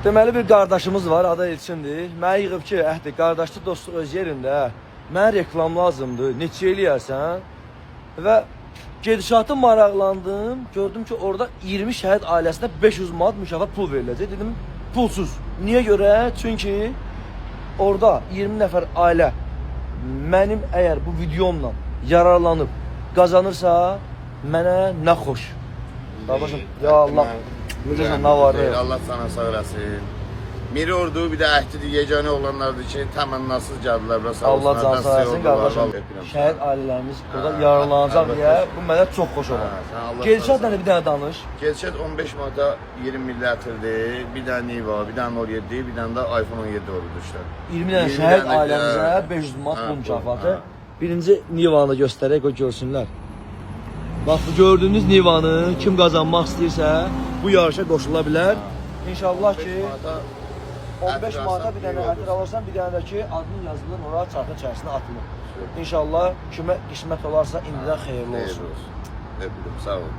Deməli bir qardaşımız var, adı Elçindir. Mənə yığıb ki, əhdi, qardaşlı dostluq öz yerində. Mənə reklam lazımdır, neçə eləyərsən? Və gedişatı maraqlandım. Gördüm ki, orada 20 şəhid ailəsinə 500 manat mükafat pul veriləcək. Dedim, pulsuz. Niyə görə? Çünki orada 20 nəfər ailə mənim əgər bu videomla yararlanıb qazanırsa, mənə nə xoş. Qardaşım, ya Allah, necəsən, nə var? Allah sana sağ eləsin. Miri ordu, bir də əhdidir, yeganə olanlardır ki, təmənnasız gəldilər. Allah can sağ eləsin, qardaşım. Şəhid ailələrimiz burada yararlanacaq deyə, bu mənə çox xoş olur. Gedişat nədir, bir dənə danış. Gedişat 15 manata 20 millətdirdir, bir dənə Niva, bir dənə Nor 7, bir dənə də iPhone 17 oldu işte. 20 dənə şəhid ailəmizə 500 manat pul mükafatı. Birinci Nivanı göstərək, o görsünlər. Bax, bu gördüyünüz Nivanı kim qazanmaq istəyirsə, bu yarışa qoşula bilər. İnşallah ki, 15 manata bir dənə ətir alırsan, bir dənə də ki, adını yazılır, oraya çarxın içərisinə atılır. İnşallah kimə qismət olarsa indidən xeyirli olsun. Öpürüm, sağ olun.